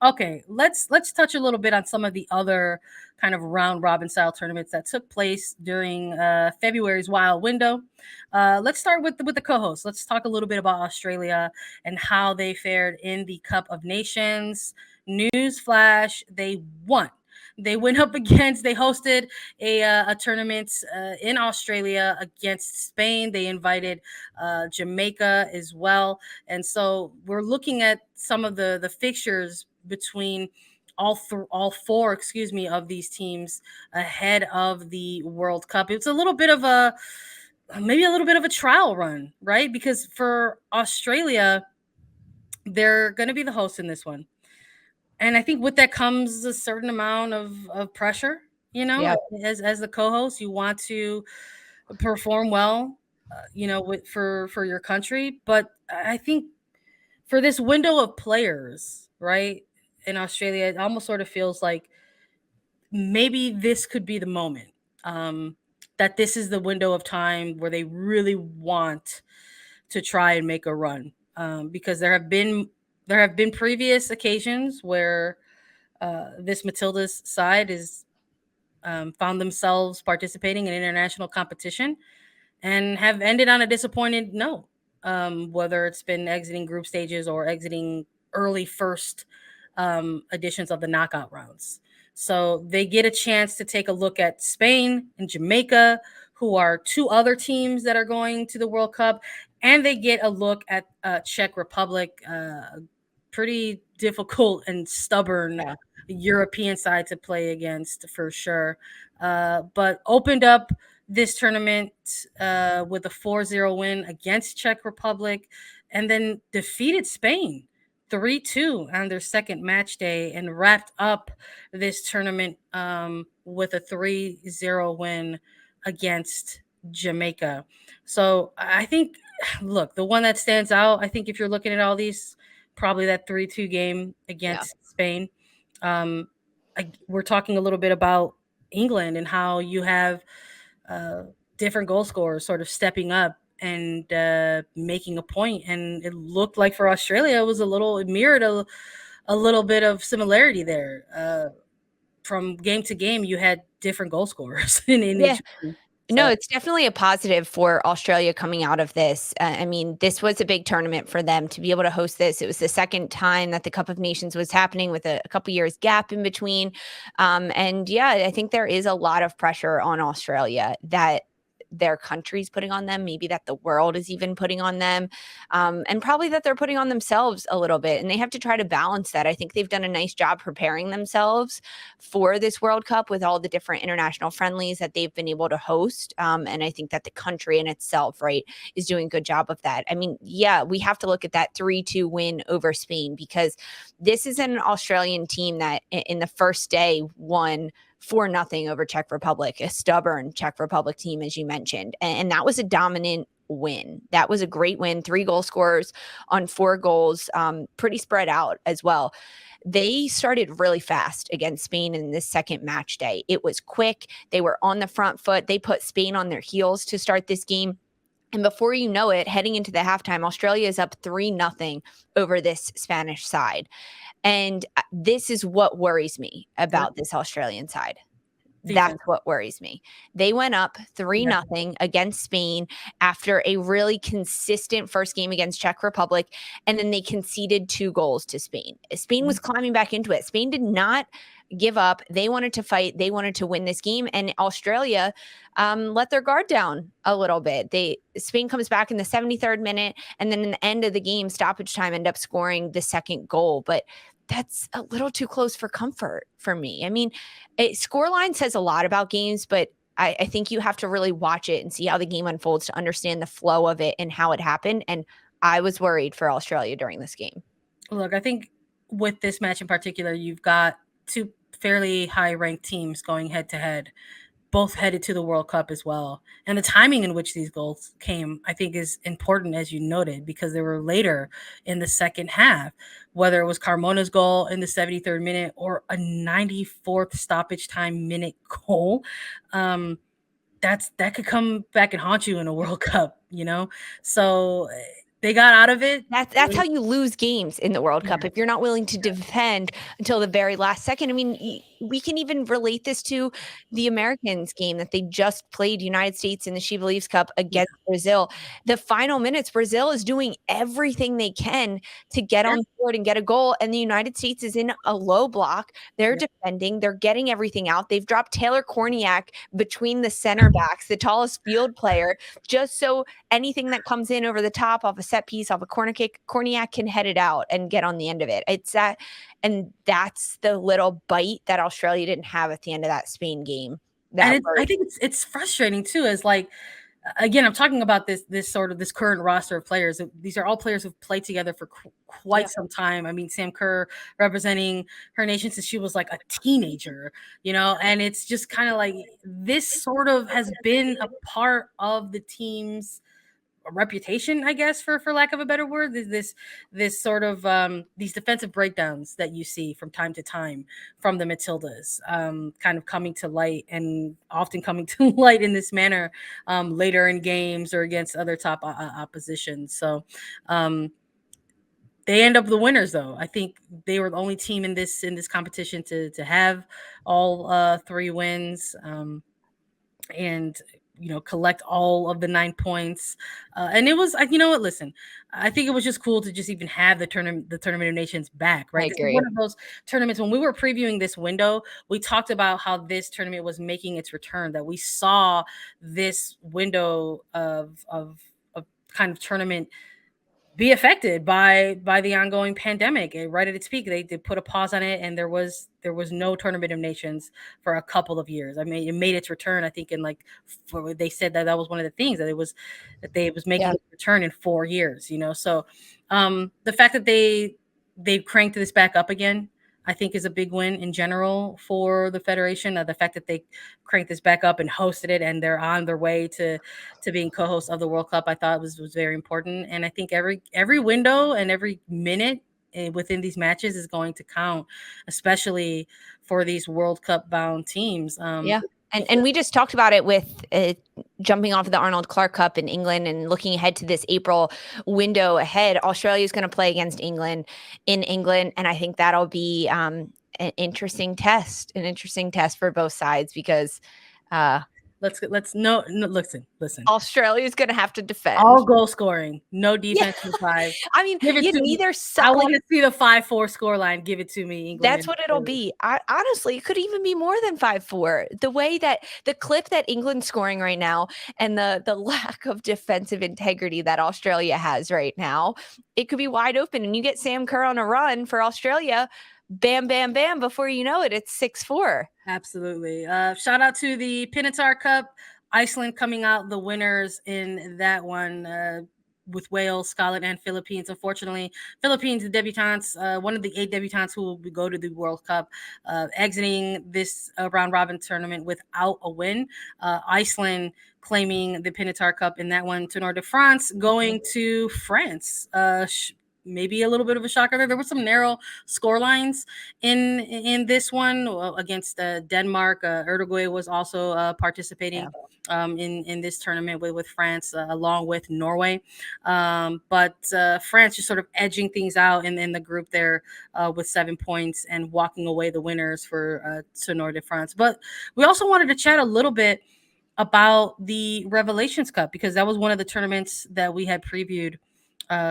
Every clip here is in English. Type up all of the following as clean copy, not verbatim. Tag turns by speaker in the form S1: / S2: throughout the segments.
S1: Okay, let's touch a little bit on some of the other kind of round robin style tournaments that took place during February's wild window. Let's start with the co-host. Let's talk a little bit about Australia and how they fared in the Cup of Nations. News flash: they won. They went up against. They hosted a tournament in Australia against Spain. They invited Jamaica as well, and so we're looking at some of the fixtures between all four, excuse me, of these teams ahead of the World Cup. It's a little bit of a maybe a little bit of a trial run, right? Because for Australia, they're going to be the host in this one, and I think with that comes a certain amount of pressure. You know,
S2: Yeah.
S1: as the co-host, you want to perform well, for your country. But I think for this window of players, right, in Australia, it almost sort of feels like maybe this could be the moment. Um, that this is the window of time where they really want to try and make a run. Because there have been previous occasions where this Matildas side is found themselves participating in international competition and have ended on a disappointed note, whether it's been exiting group stages or exiting early first editions of the knockout rounds. So they get a chance to take a look at Spain and Jamaica, who are two other teams that are going to the World Cup, and they get a look at Czech Republic, pretty difficult and stubborn
S2: Yeah.
S1: European side to play against for sure. But opened up this tournament with a 4-0 win against Czech Republic, and then defeated Spain 3-2 on their second match day, and wrapped up this tournament with a 3-0 win against Jamaica. So I think, look, the one that stands out, I think if you're looking at all these, probably that 3-2 game
S2: Yeah.
S1: against Spain. Um, we're talking a little bit about England and how you have uh, different goal scorers sort of stepping up and making a point. And it looked like for Australia, it mirrored a little bit of similarity there. From game to game, you had different goal scorers in
S2: Yeah.
S1: each one.
S2: No,
S1: So
S2: it's definitely a positive for Australia coming out of this. I mean, this was a big tournament for them to be able to host this. It was the second time that the Cup of Nations was happening with a couple years gap in between. And yeah, I think there is a lot of pressure on Australia that their country's putting on them, maybe that the world is even putting on them, and probably that they're putting on themselves a little bit. And they have to try to balance that. I think they've done a nice job preparing themselves for this World Cup with all the different international friendlies that they've been able to host. And I think that the country in itself, right, is doing a good job of that. I mean, yeah, we have to look at that 3-2 win over Spain, because this is an Australian team that in the first day won 4-0 over Czech Republic, a stubborn Czech Republic team, as you mentioned. And that was a dominant win. That was a great win. 3 goal scorers on 4 goals, pretty spread out as well. They started really fast against Spain in this second match day. It was quick. They were on the front foot. They put Spain on their heels to start this game. And before you know it, heading into the halftime, Australia is up 3-0 over this Spanish side. And this is what worries me about this Australian side. That's
S1: defense.
S2: what worries me. They went up 3-0 against Spain after a really consistent first game against Czech Republic, and then they conceded 2 goals to Spain. Spain was climbing back into it. Spain did not give up. They wanted to fight. They wanted to win this game, and Australia let their guard down a little bit. Spain comes back in the 73rd minute, and then in the end of the game, stoppage time, end up scoring the second goal. But that's a little too close for comfort for me. I mean, scoreline says a lot about games, but I think you have to really watch it and see how the game unfolds to understand the flow of it and how it happened. And I was worried for Australia during this game.
S1: Look, I think with this match in particular, you've got two fairly high ranked teams going head to head, both headed to the World Cup as well. And the timing in which these goals came, I think, is important, as you noted, because they were later in the second half, whether it was Carmona's goal in the 73rd minute or a 94th stoppage time minute goal. That could come back and haunt you in a World Cup, you know? So they got out of it.
S2: That's how you lose games in the World Cup,
S1: Yeah.
S2: if you're not willing to defend until the very last second. I mean, we can even relate this to the Americans game that they just played, United States in the SheBelieves Cup
S1: Yeah.
S2: against Brazil. The final minutes, Brazil is doing everything they can to get
S1: Yeah.
S2: on board and get a goal, and the United States is in a low block. They're
S1: Yeah.
S2: defending, they're getting everything out. They've dropped Taylor Korniak between the center backs, the tallest field player, just so anything that comes in over the top off a set piece, off a corner kick, Korniak can head it out and get on the end of it. It's that, and that's the little bite that Australia didn't have at the end of that Spain game.
S1: And
S2: That
S1: I think it's frustrating too, as like, again, I'm talking about this current roster of players. These are all players who've played together for
S2: yeah,
S1: quite some time. I mean, Sam Kerr representing her nation since she was like a teenager, and it's just kind of like this sort of has been a part of the team's reputation, I guess, for lack of a better word. This sort of these defensive breakdowns that you see from time to time from the Matildas, kind of coming to light, and often coming to light in this manner later in games or against other top opposition. So they end up the winners, though. I think they were the only team in this competition to have all three wins. And collect all of the 9 points, and it was like, what, listen, I think it was just cool to just even have the tournament of nations back,
S2: I
S1: right? This is
S2: agree.
S1: one of those tournaments. When we were previewing this window, we talked about how this tournament was making its return, that we saw this window of kind of tournament be affected by the ongoing pandemic. Right at its peak, they put a pause on it, and there was no tournament of nations for a couple of years. I mean, it made its return, I think, in like they said that was one of the things that they was making
S2: Yeah.
S1: its return in 4 years. So the fact that they've cranked this back up again, I think, is a big win in general for the federation. The fact that they cranked this back up and hosted it, and they're on their way to being co-host of the World Cup, I thought was very important. And I think every window and every minute within these matches is going to count, especially for these World Cup bound teams.
S2: Yeah.
S1: Because
S2: And we just talked about it with jumping off of the Arnold Clark Cup in England and looking ahead to this April window ahead. Australia is going to play against England in England, and I think that'll be an interesting test for both sides, because
S1: let's no, listen.
S2: Australia is going to have to defend.
S1: All goal scoring, no
S2: Yeah,
S1: defense for five.
S2: I mean,
S1: Give it to me.
S2: neither
S1: I
S2: side.
S1: want to see the 5-4 scoreline. Give it to me, England.
S2: That's what it'll be. Honestly, it could even be more than 5-4. The way that the clip that England's scoring right now, and the lack of defensive integrity that Australia has right now, it could be wide open, and you get Sam Kerr on a run for Australia. Bam, bam, bam. Before you know it, it's 6-4.
S1: Absolutely. Shout out to the Pinatar Cup. Iceland coming out the winners in that one, with Wales, Scotland, and Philippines. Unfortunately, Philippines, the debutantes, one of the 8 debutantes who will go to the World Cup, exiting this round robin tournament without a win. Iceland claiming the Pinatar Cup in that one. Tournoi de France going to France. Maybe a little bit of a shocker there. There were some narrow score lines in this one against Denmark. Uruguay was also participating in this tournament with France, along with Norway. But France just sort of edging things out in the group there with 7 points and walking away the winners for Tournoi de France. But we also wanted to chat a little bit about the Revelations Cup, because that was one of the tournaments that we had previewed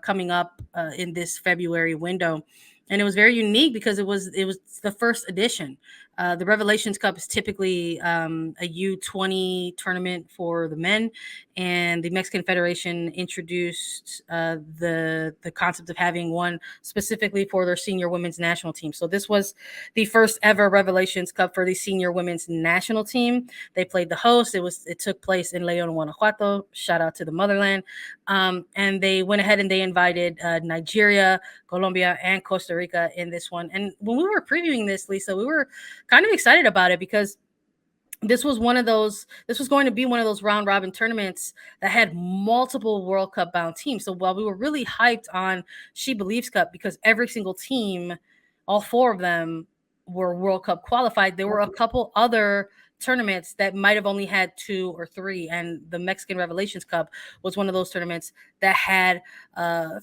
S1: coming up in this February window, and it was very unique because it was the first edition. The Revelations Cup is typically a U20 tournament for the men, and the Mexican Federation introduced the concept of having one specifically for their senior women's national team. So this was the first ever Revelations Cup for the senior women's national team. They played the host. It took place in León, Guanajuato. Shout out to the motherland. And they went ahead and they invited Nigeria, Colombia, and Costa Rica in this one. And when we were previewing this, Lisa, we were kind of excited about it because this was going to be one of those round robin tournaments that had multiple World Cup bound teams. So while we were really hyped on SheBelieves Cup because every single team, all 4 of them, were World Cup qualified, there were a couple other tournaments that might have only had 2 or 3, and the Mexican Revelations Cup was one of those tournaments that had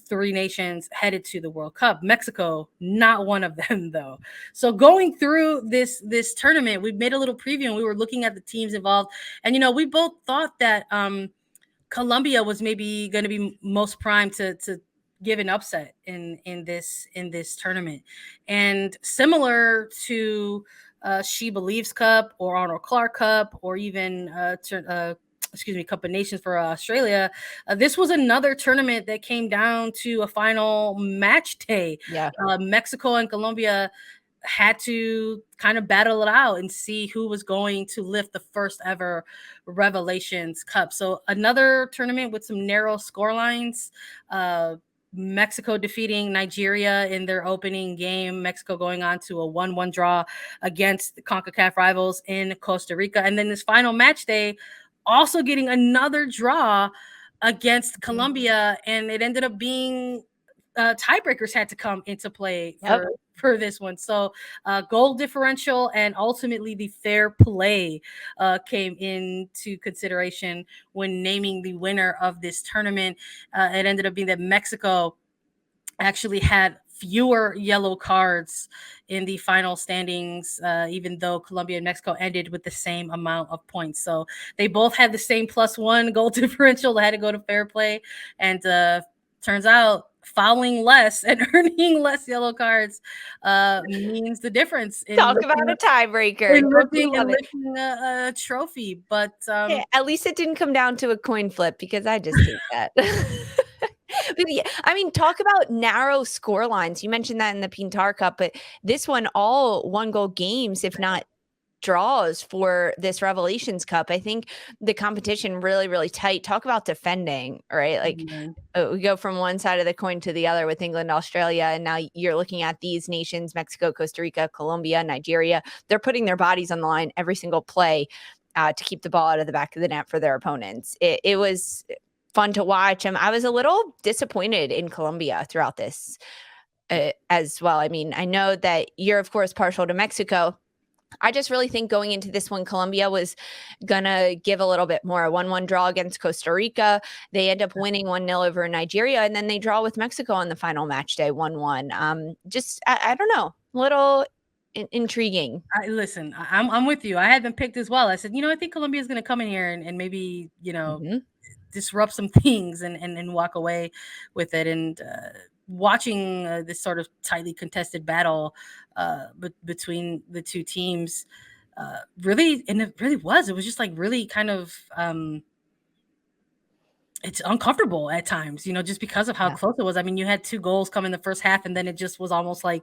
S1: 3 nations headed to the World Cup. Mexico, not one of them though. So going through this tournament, we made a little preview and we were looking at the teams involved, and we both thought that Colombia was maybe going to be most primed to give an upset in this tournament, and similar to SheBelieves Cup or Arnold Clark Cup or even Cup of Nations for Australia. This was another tournament that came down to a final match day.
S2: Yeah.
S1: Mexico and Colombia had to kind of battle it out and see who was going to lift the first ever Revelations Cup. So another tournament with some narrow score lines. Mexico defeating Nigeria in their opening game. Mexico going on to a 1-1 draw against the CONCACAF rivals in Costa Rica. And then this final match day, also getting another draw against Colombia. And it ended up being tiebreakers had to come into play for this one. So goal differential and ultimately the fair play came into consideration when naming the winner of this tournament. It ended up being that Mexico actually had fewer yellow cards in the final standings, even though Colombia and Mexico ended with the same amount of points. So they both had the same +1 goal differential. They had to go to fair play, and turns out fouling less and earning less yellow cards means the difference in
S2: Talk about a tiebreaker.
S1: lifting a trophy. But
S2: yeah, at least it didn't come down to a coin flip, because I just hate that. But yeah, I mean, talk about narrow score lines. You mentioned that in the Pinatar Cup, but this one, all 1-goal games, if not draws for this Revelations Cup. I think the competition really, really tight. Talk about defending, right? Like we go from one side of the coin to the other with England, Australia, and now you're looking at these nations: Mexico, Costa Rica, Colombia, Nigeria. They're putting their bodies on the line every single play to keep the ball out of the back of the net for their opponents. It was fun to watch. I was a little disappointed in Colombia throughout this as well. I mean, I know that you're, of course, partial to Mexico. I just really think going into this one, Colombia was going to give a little bit more. A 1-1 draw against Costa Rica. They end up winning 1-0 over Nigeria, and then they draw with Mexico on the final match day, 1-1. I don't know, a little intriguing.
S1: Listen, I'm with you. I had them picked as well. I said, I think Colombia is going to come in here and maybe, disrupt some things and walk away with it. And watching this sort of tightly contested battle between the two teams, really, and it was just like really kind of it's uncomfortable at times, just because of how close it was. I mean, you had 2 goals come in the first half, and then it just was almost like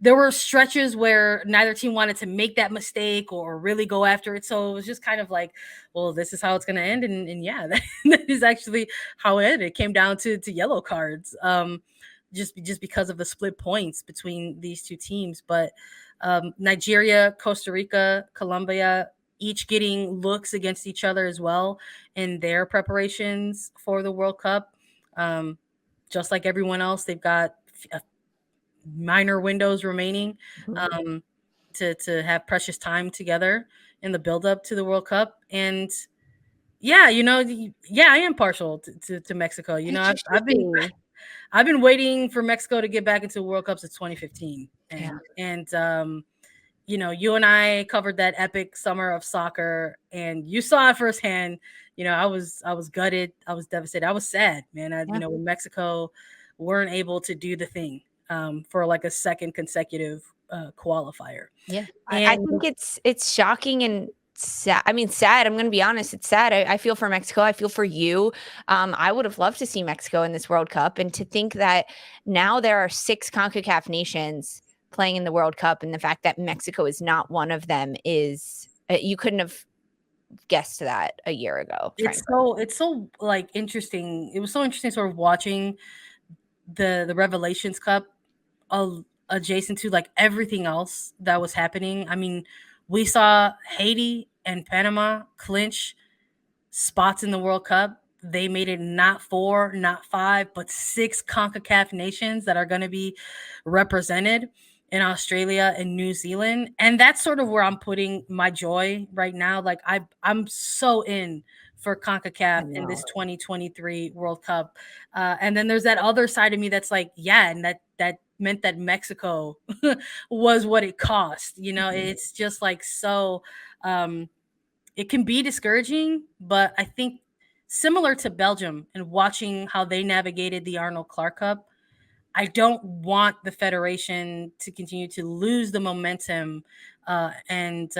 S1: there were stretches where neither team wanted to make that mistake or really go after it. So it was just kind of like, well, this is how it's going to end. And yeah, that is actually how it ended. It came down to yellow cards, just because of the split points between these two teams. But Nigeria, Costa Rica, Colombia, each getting looks against each other as well in their preparations for the World Cup. Just like everyone else, they've got minor windows remaining to have precious time together in the build up to the World Cup. And yeah, I am partial to Mexico. I've been waiting for Mexico to get back into World Cup since 2015. And you and I covered that epic summer of soccer, and you saw it firsthand. I was gutted. I was devastated. I was sad, man. When Mexico weren't able to do the thing for like a second consecutive qualifier.
S2: Yeah. I think it's shocking and sad. I mean, sad. I'm going to be honest. It's sad. I feel for Mexico. I feel for you. I would have loved to see Mexico in this World Cup, and to think that now there are 6 CONCACAF nations playing in the World Cup, and the fact that Mexico is not one of them is you couldn't have guessed that a year ago.
S1: It's so like interesting. It was so interesting sort of watching the Revelations Cup adjacent to like everything else that was happening. I mean, we saw Haiti and Panama clinch spots in the World Cup. They made it not 4, not 5, but 6 CONCACAF nations that are going to be represented. in Australia and New Zealand, and that's sort of where I'm putting my joy right now. Like I'm so in for
S2: I
S1: CONCACAF in this
S2: know.
S1: 2023 World Cup. And then there's that other side of me that's like, yeah, and that meant that Mexico was what it cost. You know,
S2: Mhm.
S1: it's just like so um it can be discouraging, but I think similar to Belgium and watching how they navigated the Arnold Clark Cup, I don't want the federation to continue to lose the momentum and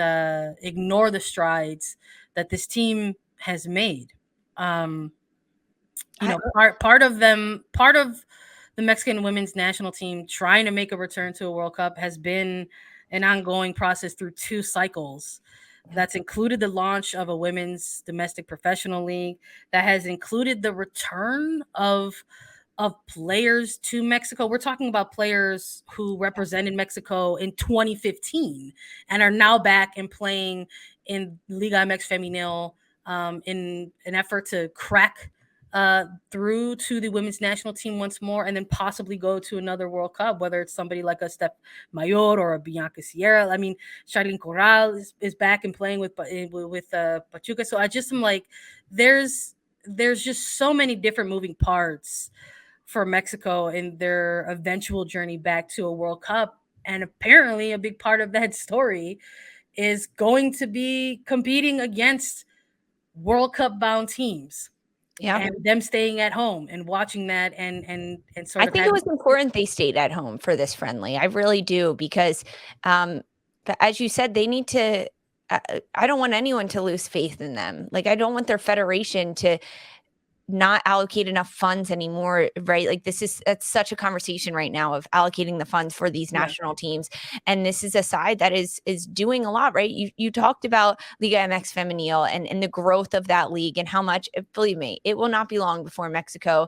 S1: ignore the strides that this team has made. Um, you
S2: I
S1: know, part of the Mexican women's national team trying to make a return to a World Cup has been an ongoing process through two cycles.
S2: Yeah.
S1: That's included the launch of a women's domestic professional league, that has included the return of players to Mexico. We're talking about players who represented Mexico in 2015 and are now back and playing in Liga MX Femenil in an effort to crack through to the women's national team once more, and then possibly go to another World Cup, whether it's somebody like a Steph Mayor or a Bianca Sierra. I mean, Charlene Corral is back and playing with Pachuca. So I just am like, there's just so many different moving parts for Mexico in their eventual journey back to a World Cup. And apparently, a big part of that story is going to be competing against World Cup bound teams
S2: Yeah.
S1: and them staying at home and watching that and
S2: I
S1: sort of
S2: think it
S1: having
S2: was important they stayed at home for this friendly. I really do because, um, but as you said, they need to. I don't want anyone to lose faith in them. Like I don't want their federation to not allocate enough funds anymore, right? Like this is it's such a conversation right now of allocating the funds for these
S1: yeah.
S2: national teams. And this is a side that is doing a lot, right? You talked about Liga MX Femenil and the growth of that league and how much, believe me, it will not be long before Mexico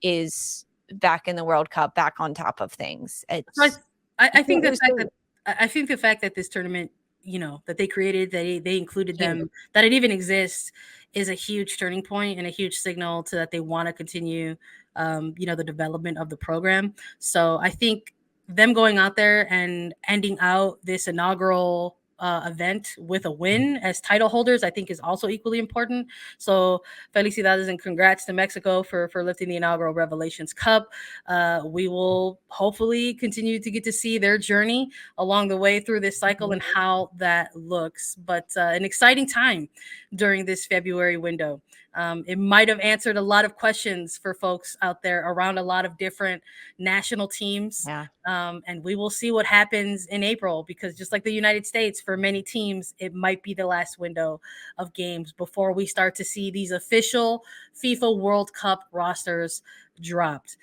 S2: is back in the World Cup, back on top of things.
S1: So
S2: You
S1: I
S2: can't
S1: think the
S2: lose
S1: fact that
S2: faith.
S1: I think the fact that this tournament, you know, that they created, that they included
S2: Huge.
S1: them, that it even exists, is a huge turning point and a huge signal to that they want to continue, you know, the development of the program. So I think them going out there and ending out this inaugural event with a win as title holders, I think is also equally important. So felicidades and congrats to Mexico for lifting the inaugural Revelations Cup. We will hopefully continue to get to see their journey along the way through this cycle and how that looks. But an exciting time during this February window. It might have answered a lot of questions for folks out there around a lot of different national teams.
S2: Yeah.
S1: And we will see what happens in April, because just like the United States, for many teams, it might be the last window of games before we start to see these official FIFA World Cup rosters dropped.